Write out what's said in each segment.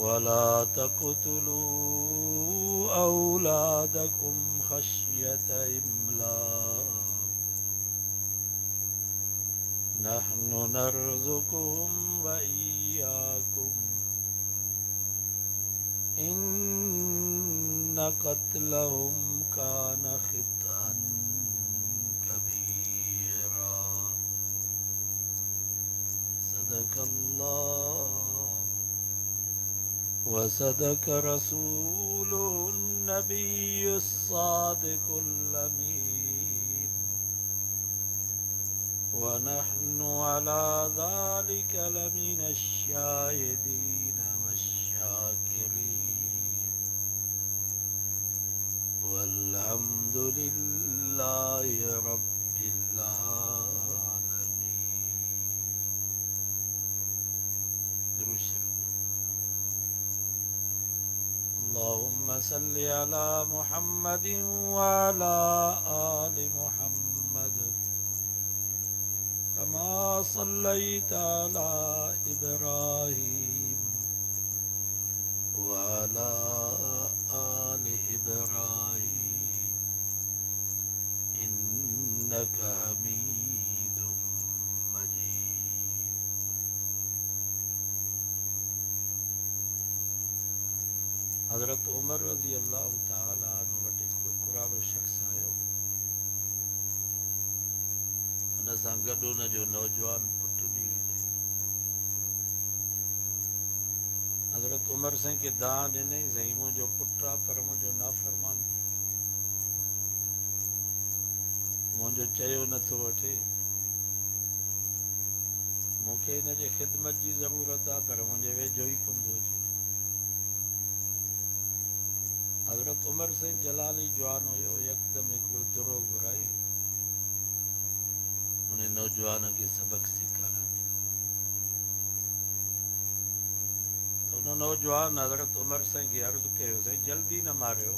वला तक़तुलू औलादकुम खश्यत इम्लाक़ नहनु नर्ज़ुकुहुम व इय्याकुम इन्न क़त्लहुम कान ख़ितअन कबीरा। सदक़ल्लाह व सदक़ रसूलुहुन नबियुस सादिक़ुल अमीन व नहनु अला ज़ालिका लमिनश शाहिदीन वश्शाकिरीन वल्हम्दुलिल्लाहि रब्बिल आलमीन। दुरूद शरीफ। अल्लाहुम्मा सल्लि अला मुहम्मदिन व अला आलि मुहम्मद कमा सल्लैता अला इब्राहीम व अला आलि इब्राहीम इन्नका हमीदुम मजीद। हज़रत उमर रज़ी अल्लाह ताला अन्हु वटि कोई पुराणो शख़्स आयो। उन सां गॾु उन जो नौजवान पुटु बि हुजे। हज़रत उमर साईं खे दान ॾिनई, साईं मुंहिंजो पुटु आहे पर मुंहिंजो नाफ़रमान थी, मुंहिंजो चयो नथो वठे, मूंखे हिन जे ख़िदमत जी ज़रूरत आहे पर मुंहिंजे वेझो ई कोन थो अचे। हज़रत उमर साईं जलाली जवान हुयो, यकदम हिकिड़ो दुरो घुराई, उन नौजवान खे सबक सेखारियो। तो उन नौजवान हज़रत उमर साईं खे अर्ज़ु कयो, साईं जल्दी न मारियो,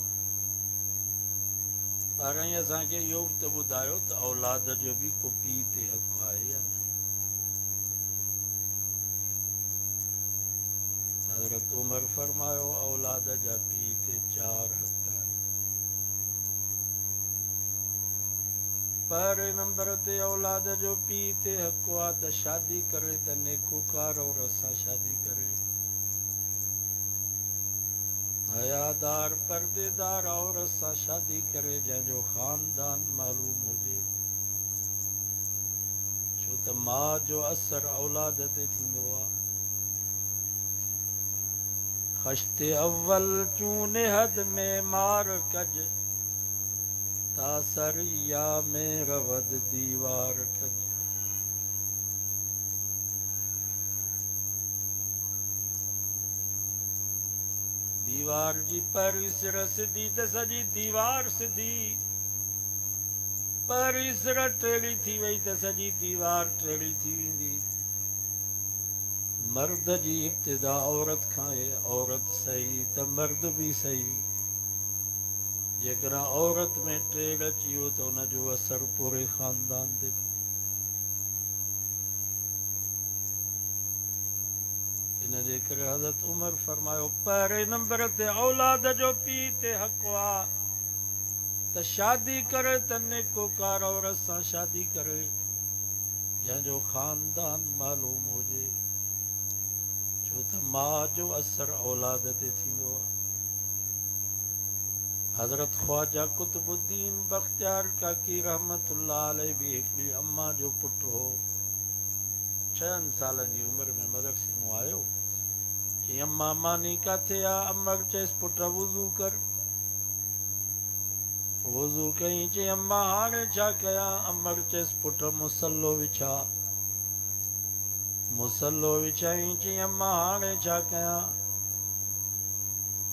पर असांखे इहो बि त ॿुधायो त औलाद जो बि को पीउ ते हक़ आहे या न। हज़रत उमर फरमायो, औलाद जा पीउ ते 4 हक़ आहिनि। पहिरें नंबर ते औलाद जो पीउ ते हक़ आहे त शादी करे त नेकोकार औरत सां शादी करे, हयादार पर्देदार औरत सां शादी करे जंहिंजो ख़ानदान मालूम हुजे, छो त माउ जो असर औलाद ते थींदो आहे। खश्ते अव्वल चूने हद में मार कज, तासरिया में रवद दीवार कज। दीवार जी पहिरीं सिर सिधी त सॼी दीवार सिधी, पहिरीं सिर टेड़ी थी वई त सॼी दीवार टेड़ी थी वेंदी। मर्द जी इब्तिदा औरत खां आहे, औरत सही त मर्द बि सही। जेकॾहिं औरत में टेड़ अची वियो त हुनजो असर पूरे ख़ानदान ते। इन जे करे हज़रत उमर फरमायो, पहिरें नंबर ते औलाद जो पीउ ते हक़ आहे त शादी करे त नेकोकार औरत सां शादी करे जंहिंजो ख़ानदान मालूम हुजे, छो त माउ जो असर औलाद ते थींदो आहे। हज़रत ख्वाजा कुतुबुद्दीन बख्तियार काकी रहमतुल्लाह अलैह बि हिकिड़ी अम्मा जो पुटु हो। 6 सालनि जी उमिरि में मदरसे मां आयो, चई अम्मा मानी किथे आहे? अम्मा चयसि पुट वुज़ू कर। वुज़ू कई, चई अम्मा हाणे छा कयां? अम्मा चयसि पुट मुसल्लो विछा। मुसल्लो विछाई, चई अम्मा हाणे छा कयां?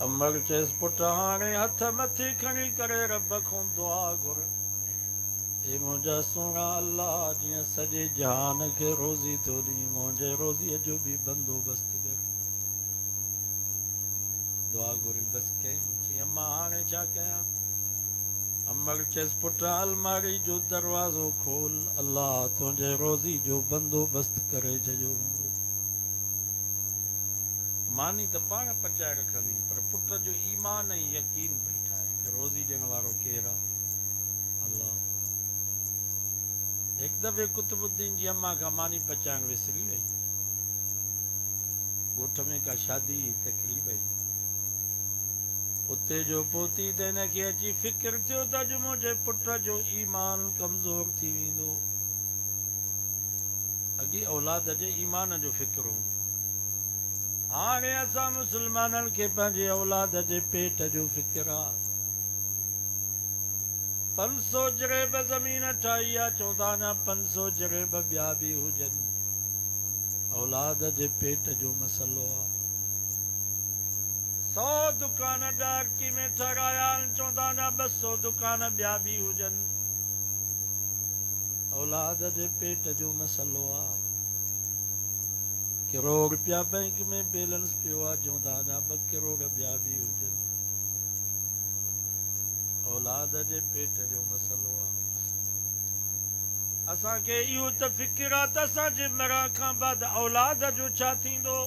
अम्मा चयसि पुट हाणे हथ मथे खणी करे रब खां दुआ घुर, हे मुंहिंजा सुहिणा अल्लाह, जीअं सॼे जहान खे रोज़ी थो ॾीं, मुंहिंजे रोज़ीअ जो बि बंदोबस्त कर। दुआ घुरी बसि कई, चई अम्मा हाणे छा कयां? अम्मा चयसि पुट अलमारी जो दरवाज़ो खोल, अल्लाह तुंहिंजे रोज़ी जो बंदोबस्त करे छॾियो हूंदो। मानी त पाण पचाए रखंदी, पर पुट जो ईमान ऐं यकीन पई ठाहे कि रोज़ी ॾियण वारो केरु आहे? अल्लाह। हिकु दफ़े कुतुबुद्दीन जी अम्मा खां मानी पचाइण विसरी वई। ॻोठ में का शादी तकलीफ़ आई, उते जो पोती त हिनखे अची फिक्र थियो त अॼु मुंहिंजे पुट जो ईमान कमज़ोर थी वेंदो। अॻे औलाद जे ईमान जो फिक्र हूंदो, हाणे असां मुस्लमाननि खे पंहिंजे औलाद जे पेट जो फिक्र आहे। 500 जरेब ज़मीन ठाही आहे, चवंदा न 500 जरेब ॿिया बि हुजनि, औलाद जे पेट जो मसलो आहे। 100 दुकान डार्की में ठहिराया आहिनि, चवंदा न 200 दुकान ॿिया बि हुजनि, औलाद जे पेट जो मसलो आहे। करोड़ रुपया बैंक में बैलेंस पियो आहे, चवंदा न 2 करोड़ ॿिया बि हुजनि, औलाद जे पेट जो मसलो आहे। असांखे इहो त फिक्र आहे त असांजे मरण खां बाद औलाद जो छा थींदो,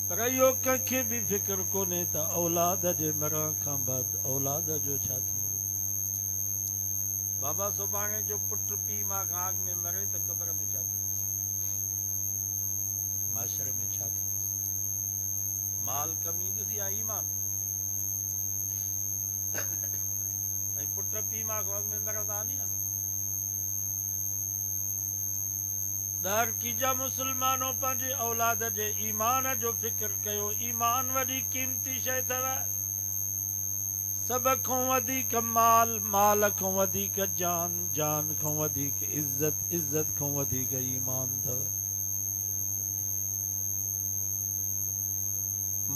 पर इहो कंहिंखे बि फिक्र कोन्हे त औलाद जे मरण खां बाद औलाद जो छा थींदो। बाबा सुभाणे जो पुट पीउ मां खां अॻु में मरे त क़बर में छा थींदो, माशरे में छा थींदो? माल कमी ईंदुसि या ईमान? ऐं पुट पीउ मां खां अॻु में मरंदा नी। दारकी जा मुसलमानों पंहिंजे औलाद जे ईमान जो फिक्र कयो। ईमान वॾी कीमती शइ अथव, सभ खां वधीक माल, माल खां वधीक जान, जान खां वधीक इज़त, इज़त खां वधीक ईमान अथव।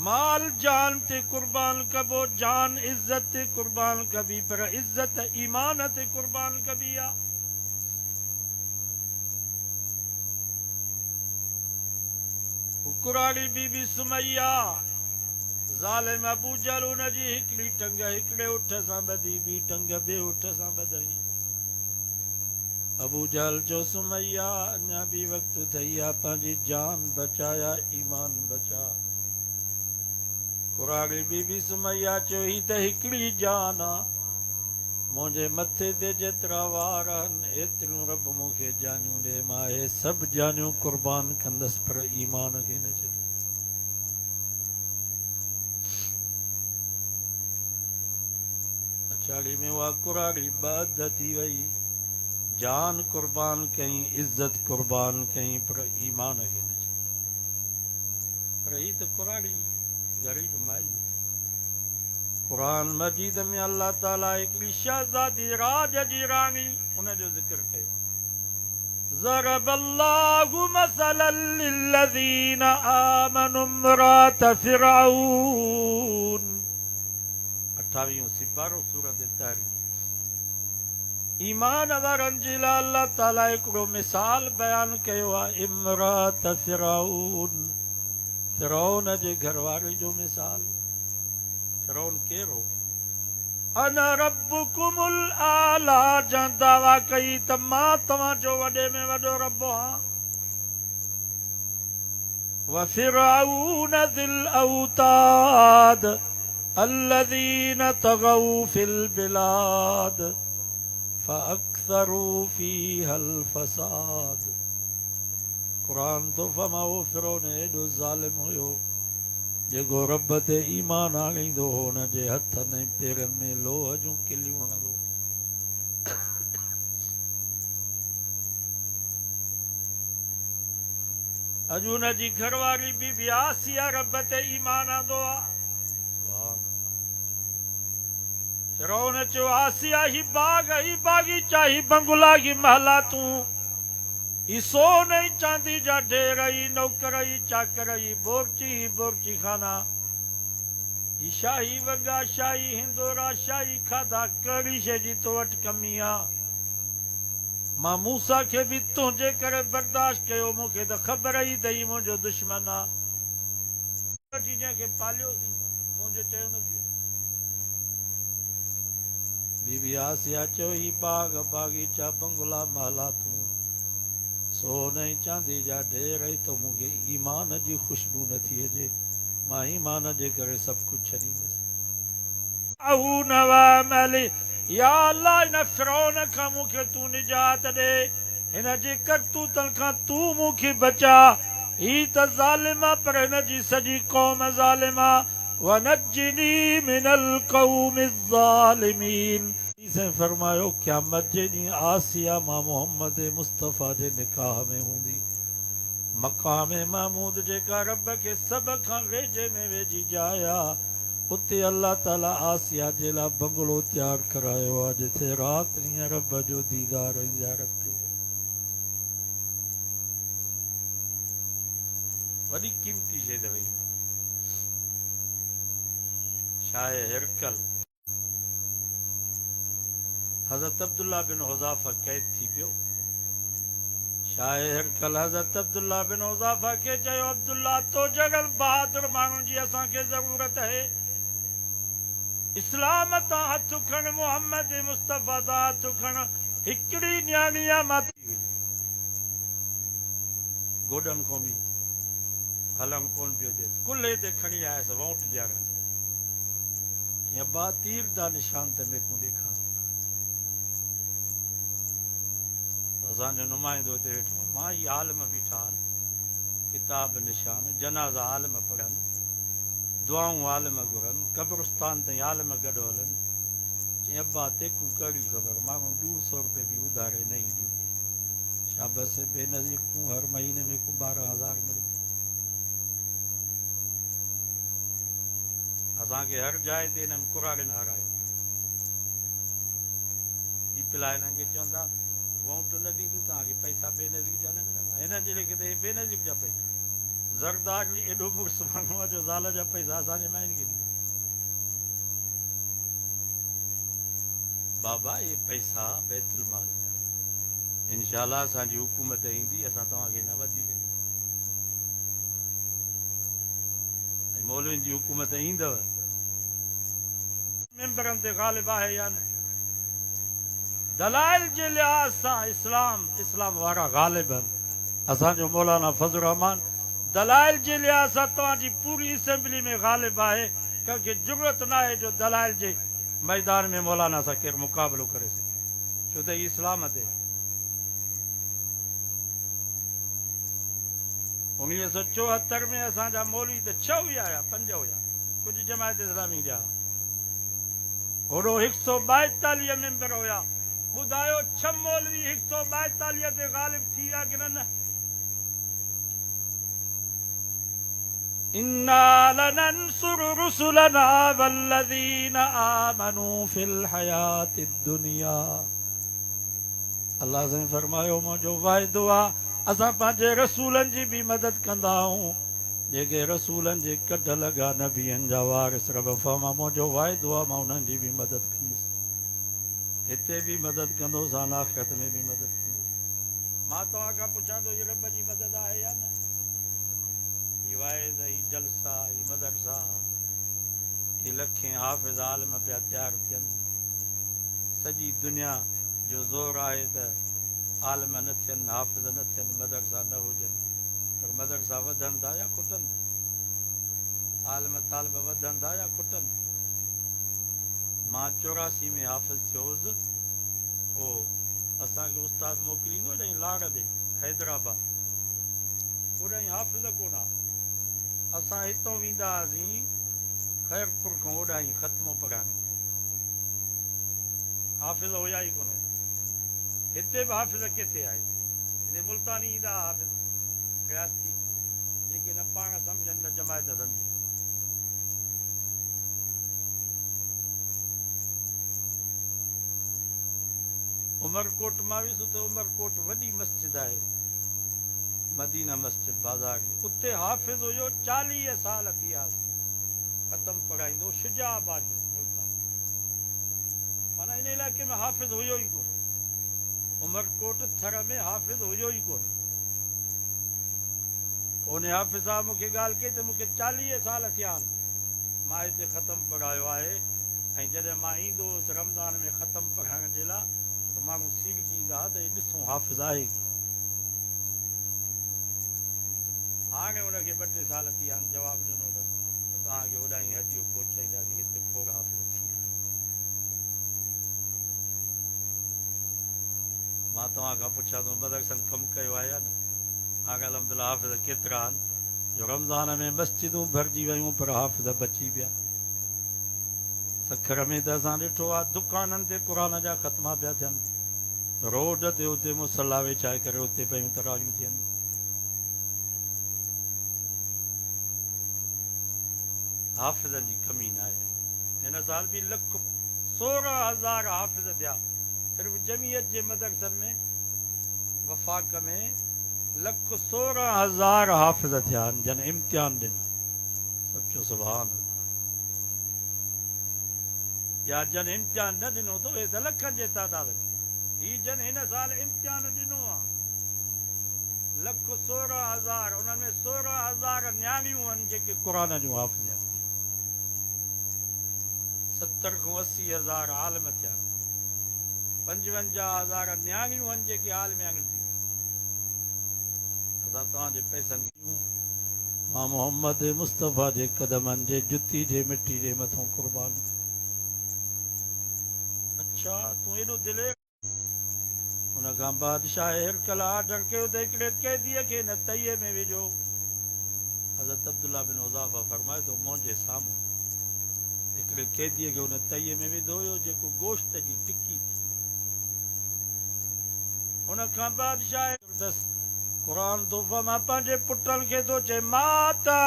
माल जान ते कुर्बान कबो, जान इज़त ते कुर्बान कबी, पर इज़त ईमान ते कुर्बान कबी आहे। कुराड़ी बीबी सुमैया, ज़ालिम अबू जहल उनजी हिकिड़ी टंग हिकिड़े उठ सां ॿधी, ॿी टंग ॿिए उठ सां ॿधई। अबू जहल जो सुमैया अञा बि वक़्तु थई आहे, पंहिंजी जान बचाया, ईमान बचा। कुराड़ी बीबी सुमैया चयो ही त हिकिड़ी जान आहे, मुंहिंजे मथे ते जेतिरा वार आहिनि एतिरियूं रब मूंखे जानियूं ॾे, मां हे सभु जानियूं कुर्बान कंदसि, पर ईमान खे न छॾी। अछाड़ी में उहा कुराड़ी बद थी वई, जान कुर्बान कई, इज़त कुर्बान कई, पर ईमान खे न छॾी। पर ही त कुराड़ी ग़रीब माई। कुरान मजीद में अल्लाह ताला हिकिड़ी शहज़ादी राज जी राणी उनजो ज़िक्र कयो। ज़रबल्लाहु मसलन लिल्लज़ीन आमनु इम्रात फ़िरऔन, 28 सिपारो सूरत तारीख़। ईमान वारनि जे लाइ अल्लाह ताला हिकिड़ो मिसाल बयान कयो आहे, इम्रात फ़िरऔन, फ़िरऔन जे घरवारे जो मिसाल। फ़िरौन केरु हो? अना रब्बुकुमुल आला, जा दावा कई त मां तव्हांजो वॾे में वॾो रब आहियां। व फ़िरऔन ज़िल औताद अल्लज़ीन तग़ौ फ़िल बिलाद फ़अक्सरू फ़ीहल फ़साद। कुरान तो फरमाओ फ़िरौन एॾो ज़ालिम हुयो, जेको रब ते ईमान आणींदो हो हुनजे हथनि ऐं पेरनि में लोह जूं किलियूं हणंदो। अॼु हुनजी घरवारी बीबी आसिया रब ते ईमान आंदो आहे। फ़िरौन चयो आसिया ही बाग, ही बागीचा, ही बंगला, ही महला, तूं ही सोन ऐं चांदी जा ढेर, ही नौकर, ही चाकर, ही बोरची खाना, ही शाही वॻा, शाही हिंदोरा, शाही खाधा, कहिड़ी शइ जी तो वटि कमी आहे? मां मूसा खे बि तुंहिंजे करे बर्दाश्त कयो, मूंखे त ख़बर ई त ही मुंहिंजो दुश्मन आहे। जंहिंखे पालियोसीं मुंहिंजो चयो न थियो। बीबी आसिया चयो ही बाग, बागीचा, बंगला, महला, तूं सोने चांदी जा ढेर आई तो मूंखे ईमान जी खुशबू न थी अचे मां ईमान जे करे सभु कुझु छॾींदुसि या अल्लाह इन फिरौन खां मूंखे तूं निजात ॾे हिन जी करतूतनि खां तूं मूंखे बचा ही त ज़ालिम आहे पर हिन जी सॼी क़ौम ज़ालिम आहे वनज्जिनी मिनल क़ौमि ज़ालिमीन फरमायो क़यामत जे ॾींहुं आसिया मां मोहम्मद मुस्तफ़ा जे निकाह में हूंदी मक़ाम महमूद जेका रब खे सभ खां वेझे में वेझी जाइ आहे उते अल्लाह ताला आसिया जे लाइ बंगलो तयारु करायो आहे जिथे राति ॾींहुं रब जो दीदार ज़ियारत थी वॾी क़ीमती शइ अथव शाह हिरकल हज़रत अब्दुल्ला बिन हुज़ाफ़ा कैद थी पियो शाह हिरकल हज़रत अब्दुल्ला बिन हुज़ाफ़ा खे चयो अब्दुल्ला तो जगल बहादुर माण्हुनि जी असांखे ज़रूरत आहे इस्लाम तां हथ खण मोहम्मद मुस्तफ़ा तां हथ खण हिकिड़ी न्याणी आहे माती गोॾनि खां बि हलणु कोन पियो थिएसि कुल्हे ते खणी आयसि वोट ॾियण या बा तीर दा निशान ते मेकूं ॾेखार असांजो नुमाइंदो हिते वेठो मां ई आलम बीठा आहिनि किताब निशान जनाज़ा आलम पढ़नि दुआऊं आलम घुरनि कब्रिस्तान ताईं आलम गॾु हलनि चई अब्बा तेकूं कहिड़ी ख़बर माण्हू 200 रुपए बि उधारे न ई ॾींदी शाबस बेनज़ीर हर महीने में को 12,000 मिलंदी असांखे हर जाइ ते हिननि कुराड़ियुनि हरायो ही पिला हिननि खे चवंदा वोट न ॾींदियूं तव्हांखे पैसा बेनज़ीर जा न मिलंदा हिननि जे लेखे त बेनज़ीर जा पैसा ज़रदारी एॾो मुड़ुस माण्हू आहे जो ज़ाल जा पैसा असांजे माइनि खे ॾींदा बाबा ये पैसा बैतुल माल जा इंशाअल्लाह असांजी हुकूमत ईंदी असां तव्हांखे न वधीक मौलवियुनि जी हुकूमत ईंदव मेंबरनि ते ग़ालिब आहे या न दलाइल जे लिहाज़ सां इस्लाम वारा ग़ालिब आहिनि असांजो मौलाना फज़लुर रहमान दलाइल जे लिहाज़ सां तव्हांजी पूरी असेंबली में ग़ालिब आहे कंहिंखे ज़रूरत न आहे जो दलाइल जे मैदान में मौलाना सां केरु मुक़ाबिलो करे सघे छो त इस्लाम ते 1974 में असांजा मौलवी त 6 हुया 5 हुया कुझु जमायत इस्लामी जा होड़ो 142 मेंबर हुया ॿुधायो 6 मौलवी 142 ते ग़ालिब थी विया की न इन्ना लनंसुरु रुसुलना वल्लज़ीना आमनू फिल हयातिद दुनिया अल्लाह से फरमायो मुंहिंजो वाइदो आहे असां पंहिंजे रसूलनि जी बि मदद कंदा आहियूं जेके रसूलनि जे कढ लॻा नबियनि जा वारिस रब फरमा मुंहिंजो वाइदो आहे मां उन्हनि जी बि मदद कंदुसि हिते बि मदद कंदुसि आख़िरत में बि मदद कंदुसि मां तव्हां खां पुछां थो हीअ रब जी मदद आहे या न ही वाइद ही जलसा ही मदरसा ही लखें हाफ़िज़ आलिम पिया तयारु थियनि सॼी दुनिया जो ज़ोर आहे त आलिम न थियनि हाफ़िज़ न थियनि मदरसा न हुजनि पर मदरसा वधनि था या खुटनि आलिम तालिब वधनि था या खुटनि मां 84 में हाफ़िज़ थियो हुउसि पोइ असांखे उस्ताद मोकिलींदो ॾाढी लाड़ ते हैदराबाद ओॾां हाफ़िज़ कोन आहे असां हितां वेंदा हुआसीं ख़ैरपुर खां ओॾां ख़त्मो पढ़ाइण हाफ़िज़ हुया ई कोन हिते बि हाफ़िज़ किथे आहे हिते मुल्तानी ईंदा हाफ़िज़ रियासती जेके न पाण सम्झनि न जमायत सम्झनि उमरकोट मां वियुसि त उमरकोट वॾी मस्जिद आहे मदीना मस्जिद बाज़ार जी उते हाफ़िज़ हुयो 40 साल थी वियासीं ख़तम पढ़ाईंदो शुजाबाद मुल्तान माना इन इलाइक़े में हाफ़िज़ हुयो ई कोन उमरकोट थर में हाफ़िज़ हुयो ई कोन उन हाफ़िज़ साहब मूंखे ॻाल्हि कई त मूंखे 40 साल थिया आहिनि मां हिते ख़तम पढ़ायो आहे ऐं जॾहिं मां ईंदो हुउसि रमज़ान में ख़तम पढ़ाइण जे लाइ त माण्हू सीड़की ईंदा त ॾिसूं हाफ़िज़ आहे हाणे उनखे 2-3 साल थी विया आहिनि जवाबु ॾिनो त तव्हांखे होॾां हदियूं पहुचाईंदासीं हिते खोड़ हाफ़िज़ थी विया। मां तव्हां खां पुछां थो मदरसनि कमु कयो आहे या न? हाणे अल्हम्दुलिल्लाह हाफ़िज़ केतिरा आहिनि जो रमज़ान में मस्जिदूं भरिजी वियूं पर हाफ़िज़ बची पिया। सखर में त असां ॾिठो आहे दुकाननि ते क़ुर जा ख़तमा पिया थियनि, रोड ते उते मुसला वेछाए करे उते पियूं तरावियूं थियनि। हाफ़िज़नि जी कमी न आहे। हिन साल बि 16,000 हाफ़िज़ थिया सिर्फ़ जमीयत जे मदरसनि में। वफ़ाक़ में 16,000 हाफ़िज़ थिया आहिनि जन इम्तिहान ॾिनो। सचो सुभान अल्लाह। या जन इम्तिहान न ॾिनो त उहे त लखनि जे तादाद में, ही जन हिन साल इम्तिहान ॾिनो आहे 16,000। उन्हनि में 16,000 न्याणियूं आहिनि जेके क़ुर जूं हाफ़िज़ आहिनि। 70 खां 80,000 आलिम थिया, 55,000 न्याणियूं आहिनि जेके आलिम थियूं। असां तव्हांजे पैसनि मां मोहम्मद मुस्तफ़ा जे क़दमनि जे जुती जे मिटी जे मथां क़ुर्बान। अच्छा तूं एॾो दिले। उन खां बादशाह हिरकल ऑर्डर कयो त हिकिड़े कैदीअ खे न तईअ में विझो। हज़रत अब्दुल्ला बिन उज़ाफ़ा फरमाए थो मुंहिंजे साम्हूं हिकिड़े कैदीअ खे हुन तईअ में विधो हुयो जेको गोश्त जी टिकी। हुन खां बादशाह क़ुरान तोहफ़ा मां पंहिंजे पुटनि खे थो चए माता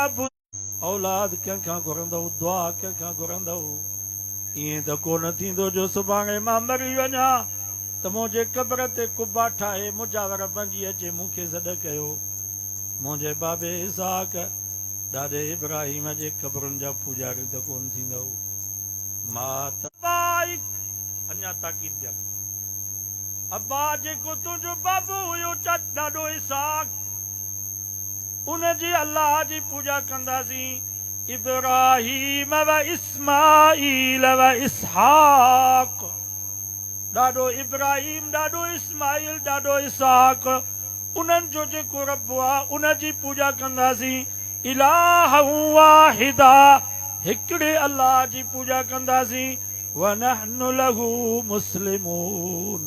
औलाद कंहिंखां घुरंदव, दुआ कंहिंखां घुरंदव। ईअं त कोन थींदो जो सुभाणे मां मरी वञा त मुंहिंजे क़ब्र ते कुबा ठाहे मुजावर बणिजी अचे मूंखे सॾु कयो। मुंहिंजे बाबे इसहाक ॾाॾे इब्राहिम जे क़ब्रुनि जा पूजारी त कोन थींदव। माता अञा ताक़ीद ॾिया अब्बा जेको तुंहिंजो बाबो हुयो ॾाढो इसहाक उनजी अल्लाह जी पूजा कंदासीं। इब्राहिम व इस्माइल व इसहाक, ॾाढो इब्राहिम ॾाढो इस्माइल ॾाढो इसहाक, उन्हनि जो जेको रब आहे उनजी पूजा कंदासीं। इलाह वाहिदा, हिकिड़े अल्लाह जी पूजा कंदासीं। व नहनु लहू मुस्लिमून,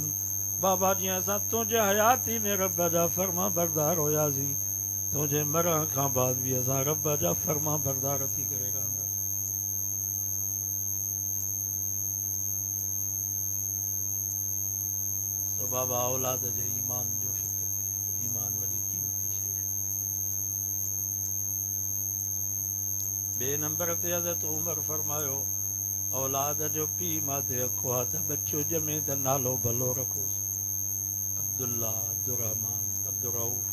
बाबा जीअं असां तुंहिंजे हयाती में रब जा फर्मा बरदार हुयासीं, तुंहिंजे मरण खां बाद बि असां रब जा फर्मा बरदार थी करे रहंदासीं। तो बाबा औलाद जे ईमान जो फिक्र, ईमान वॾी कीमती शइ आहे। ॿिए नंबर ते हज़रत उमर फरमायो औलाद जो पीउ माथे अखो आहे त बच्चो ॼमे त नालो भलो रखोसि। अब्दुल्ला, अब्दुरहमान, अब्दुरऊफ,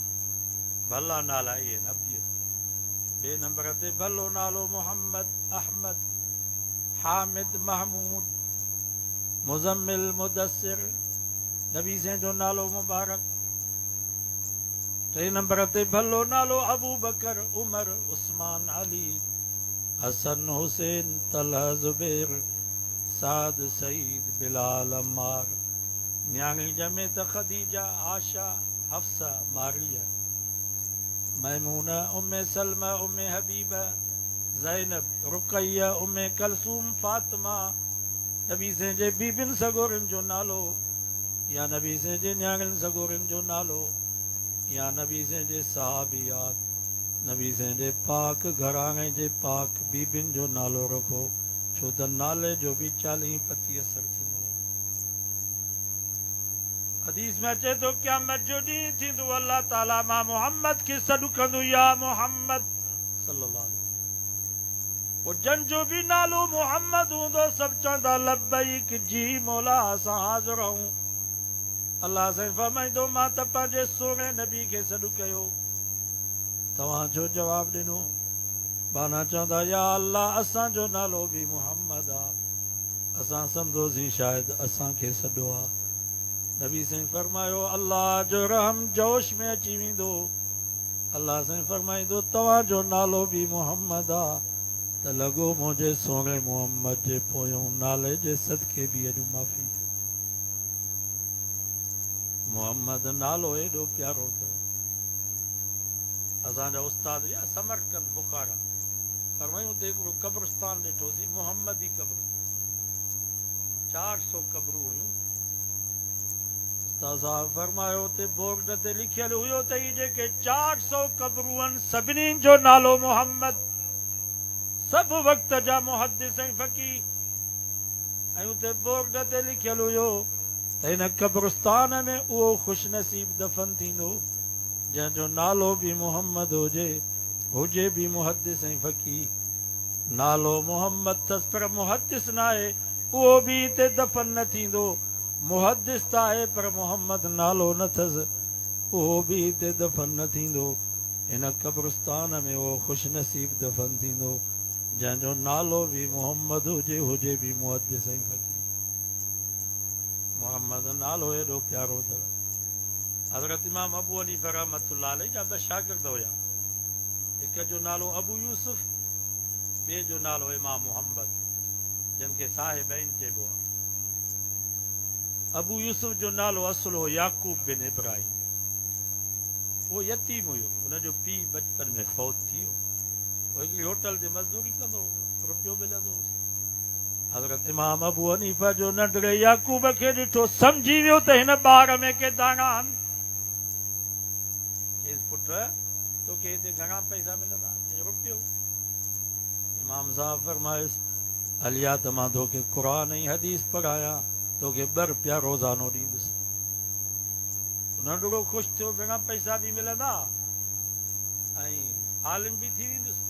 भला नाला इहे न अब्दियत। ॿिए नंबर ते भलो नालो मोहम्मद, अहमद, हामिद, महमूद, मुज़म्मिल, मुदस्सिर, नबी से जो नालो मुबारक। टे नंबर ते भलो नालो अबू बकर, उमर, उस्मान, अली, हसन, हुसैन, तलहा, ज़ुबैर, साद, सईद, बिलाल, अम्मार। न्याणी ॼमे त ख़दीजा, आशा, हफ्सा, मारिया, मैमूना, उम्मे सलमा, उम्मे हबीबा, ज़ैनब, रुक़ैया, उम्मे कलसूम, फातिमा। नबी से जे बीबिन सगोरनि जो नालो, या नबी से जे न्याणियुनि सगोरनि जो नालो, या नबी से जे सहाबियात, नबी से जे पाक घराणे जे पाक बीबिन जो नालो रखो, छो त नाले जो बि 40-50 असर थींदो आहे। हदीस में अचे थो क़यामत जो ॾींहुं थींदो अल्लाह ताला मां मोहम्मद खे सॾु कंदो या मोहम्मद सल्लल्लाहु अलैहि वसल्लम। पोइ जन जो बि नालो मोहम्मद हूंदो सभु चवंदा लब्बैक जी मौला असां हाज़िर आहियूं। अल्लाह साईं फरमाईंदो मां त पंहिंजे सोणे नबी खे सॾु कयो, तव्हां जो जवाबु ॾिनो। बाना चवंदा या अल्लाह असांजो नालो बि मोहम्मद आहे, असां सम्झोसीं शायदि असांखे सॾो आहे। नबी साईं फरमायो अल्लाह जो रहम जोश में अची वेंदो। अल्लाह साईं फरमाईंदो तव्हांजो नालो बि मोहम्मद आहे त लॻो मुंहिंजे सोणे मोहम्मद जे पोयों नाले जे सदके बि अॼु माफ़ी। मोहम्मद नालो एॾो प्यारो अथव। असांजा उस्ताद या समरकंद बुखारा फरमायूं त हिकिड़ो कब्रस्तान ॾिठोसीं मोहम्मदी कब्रस्तान 400 कब्रूं हुयूं। उस्ताद साहब फरमायो ते बोर्ड ते लिखियल हुयो त ही जेके 400 कब्रूं आहिनि सभिनी जो नालो मोहम्मद, सभु वक़्त जा मुहद्दिस ऐं फ़क़ीह। ऐं उते बोर्ड ते लिखियल हुयो त हिन कब्रस्तान में उहो ख़ुशनसीब दफ़न थींदो जंहिंजो नालो बि मोहम्मद हुजे बि मुहद्दिस ऐं फ़क़ीह। नालो मोहम्मद अथसि पर मुहद्दिस न आहे, उहो बि हिते दफ़न न थींदो। मुहद्दिस त आहे पर मोहम्मद नालो न अथसि, उहो बि हिते दफ़न न थींदो। हिन कब्रस्तान में उहो ख़ुशनसीब दफ़न थींदो जंहिंजो नालो बि मोहम्मद हुजे बि मुहद्दिस ऐं फ़क़ीह। मोहम्मद नालो एॾो प्यारो अथव। हज़रत इमाम अबू हनीफ़ा रहमतुल्लाह अलैह जा ॿ शागिर्द हुया। हिक जो नालो अबू यूसुफ, ॿिए जो नालो इमाम मोहम्मद, जिन खे साहिबैन चइबो आहे। अबू यूसुफ जो नालो असुल हो याकूब बिन इब्राहिम। वो यतीम हुयो, हुनजो पीउ बचपन में फौत थी वियो। वो हिकिड़ी होटल ते मज़दूरी कंदो, रुपयो मिलंदो। हज़रत इमाम अबू हनीफ़ा जो नंढड़े याकूब खे ॾिठो, सम्झी वियो त हिन ॿार में के दाना आहिनि। चयसि पुट तोखे हिते घणा पैसा मिलंदा? रुपयो। इमाम साहब फरमायुसि हलिया त मां तोखे क़ुरान ऐं हदीस पढ़ायां, तोखे ॿ रुपया रोज़ानो ॾींदुसि। नंढड़ो ख़ुशि थियो, घणा पैसा बि मिलंदा ऐं आलिम बि थी वेंदुसि।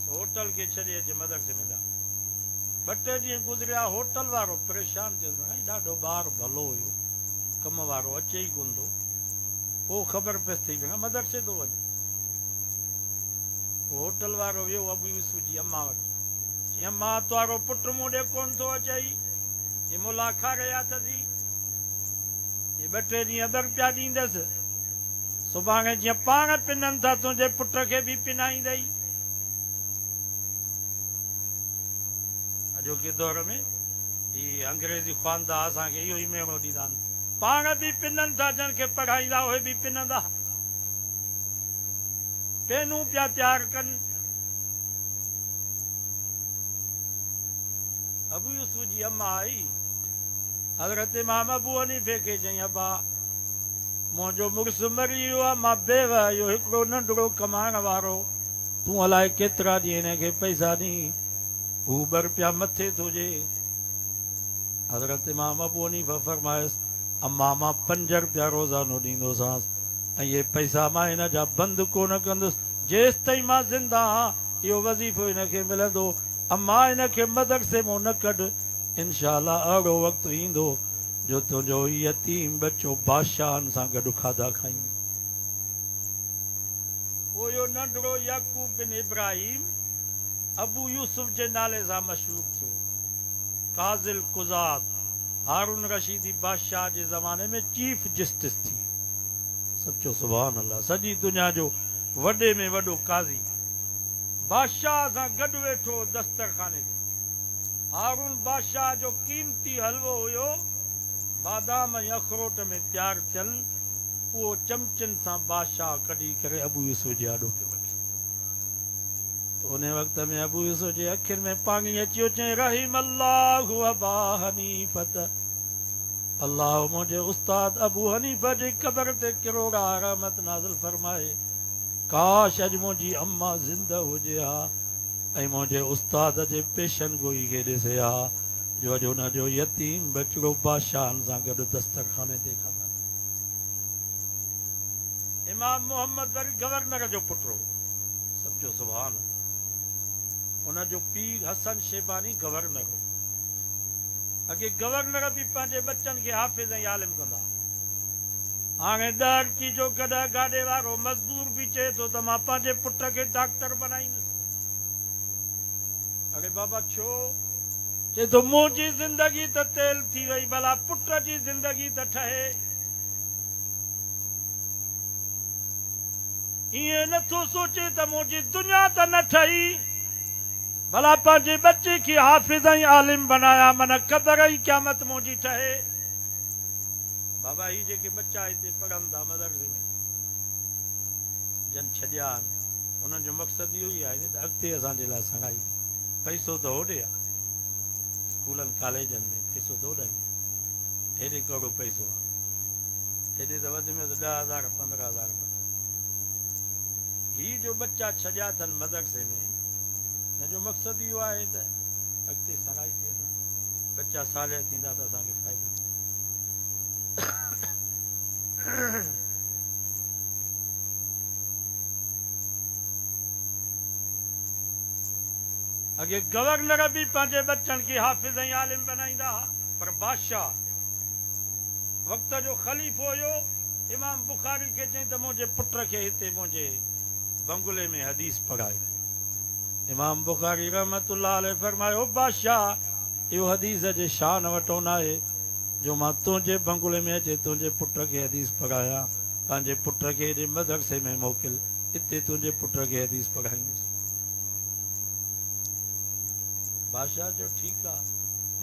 होटल खे छॾे अचे मदरसे में जा। 2-3 ॾींहं गुज़रिया, होटल वारो परेशान थियो, ॾाढो ॿार भलो हुयो, कम वारो अचे ई कोन थो। पोइ ख़बर पइसि थी भेण मदरसे थो वञे। होटल वारो वियो अबू यूसुफ जी अम्मा वटि, चई अम्मा तुंहिंजो पुटु मूं ॾे कोन थो अचई, ये मुला खाराया अथसी, ये 2-3 ॾींहं ॿ रुपया ॾींदसि, सुभाणे जीअं पाण पिननि था तुंहिंजे पुट खे बि पिनाईंदई। अॼोके दौर में ही अंग्रेज़ी ख़्वांदा असांखे इहो ई मेणो ॾींदा आहिनि, पाण बि पिननि था, जन खे पढ़ाईंदा उहे बि पिनंदा, पेनूं पिया तयारु कनि। अबू यूसुफ जी अम्मा आई, हज़रत इमाम अबू हनीफ़े खे चई अबा मुंहिंजो मुड़ुसु मरी वियो आहे, मां बेवा, इहो हिकिड़ो नंढड़ो कमाइण वारो, तूं अलाए केतिरा ॾींहं हिन खे पैसा ॾी, हू 2 रुपया मथे थो ॾे। हज़रत इमाम अबू हनीफ़ा फरमायुसि अम्मा मां 5 रुपया रोज़ानो ॾींदोसांसि ऐं इहे पैसा मां हिन जा बंदि कोन कंदुसि जेसि ताईं मां ज़िंदा आहियां, इहो वज़ीफ़ो हिन खे मिलंदो। अम्मा हिन खे मदरसे मां न कढ, इंशाअल्लाह अहिड़ो वक़्तु ईंदो जो तुंहिंजो यतीम बच्चो बादशाहनि सां गॾु खाधा खाईंदो। उहो नंढड़ो याकूब बिन इब्राहिम अबू यूसुफ जे नाले सां मशहूर थियो। काज़िल कुज़ात हारून रशीदी बादशाह जे ज़माने में चीफ जस्टिस थी। सचो सुभान अल्लाह, सॼी दुनिया जो वॾे में वॾो काज़ी बादशाह सां गॾु वेठो दस्तरखाने ते। हारून बादशाह जो कीमती हलवो हुयो, बादाम ऐं अखरोट में तयारु थियल, उहो चमचनि सां बादशाह कढी करे अबू यूसुफ जे आॾो पियो वठे। उन वक़्त में अबू यूसुफ जे अखियुनि में पाणी अची वियो, चई रहीम अल्लाहु अबा हनीफत, अल्लाह मुंहिंजे उस्ताद अबू हनीफा जी क़बर ते किरोड़ा रहमत नाज़िल फरमाए। काश अॼु मुंहिंजी अम्मा ज़िंदा हुजे हा ऐं मुंहिंजे उस्ताद जे पेशन गोई खे ॾिसे हा, जो अॼु हुनजो यतीम बचिड़ो बादशाहनि सां गॾु दस्तरखाने ते खाधा। इमाम मोहम्मद वरी गवर्नर जो पुटु हो। सम्झो सुभान, हुनजो पीउ हसन शेबानी गवर्नर हो। अॻे गवर्नर बि पंहिंजे बच्चनि खे हाफ़िज़ ऐं आलिम कंदा। हाणे ॾाढी जो गॾा गाॾे वारो मज़दूर बि चए थो त मां पंहिंजे पुट खे डॉक्टर बनाईंदुसि। अरे बाबा छो? चए थो मुंहिंजी ज़िंदगी त तेल थी वई, भला पुट जी ज़िंदगी त ठहे। ईअं नथो सोचे त मुंहिंजी दुनिया त न ठही, भला पंहिंजे बच्चे खे हाफ़िज़ ऐं आलिम बनाया, मन क़दर ई क़यामत मुंहिंजी ठहे। बाबा ही जेके बच्चा हिते पढ़नि था मदरसे में, जन छॾिया आहिनि उन्हनि जो मक़सदु इहो ई आहे त अॻिते असांजे लाइ सगाई पैसो त होॾे आहे स्कूलनि कॉलेजनि में पैसो त होॾे हेॾे करोड़ो पैसो आहे हेॾे त वधि में त 10,000 15,000 ही जो बच्चा छॾिया अथनि मदरसे में हिन जो मक़सदु इहो आहे त अॻिते सगाई थिए बच्चा सालिया थींदा त असांखे फ़ाइदो अॻे गवर्नर बि पंहिंजे बच्चनि खे हाफ़िज़ ऐं आलिम बनाईंदा हुआ पर बादशाह वक़्त जो ख़लीफ़ो हुयो इमाम बुखारी खे चई त मुंहिंजे पुट खे हिते मुंहिंजे बंगले में हदीस पढ़ाए इमाम बुखारी रहमतुल्लाह अलैह फरमायो बादशाह इहो हदीस जे शान वठो न आहे जो मां तुंहिंजे बंगले में अचे तुंहिंजे पुट खे हदीस पढ़ायां पंहिंजे पुट खे हेॾे मदरसे में मोकिल हिते तुंहिंजे पुट खे हदीस पढ़ाईंदुसि बादशाह जो ठीकु आहे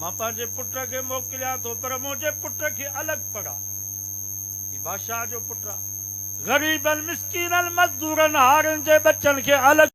मां पंहिंजे पुट खे मोकिलियां थो पर मुंहिंजे पुट खे अलॻि पढ़ा ही बादशाह जो पुटु आहे ग़रीबनि मिस्कीननि मज़दूरनि हारनि जे बच्चनि खे अलॻि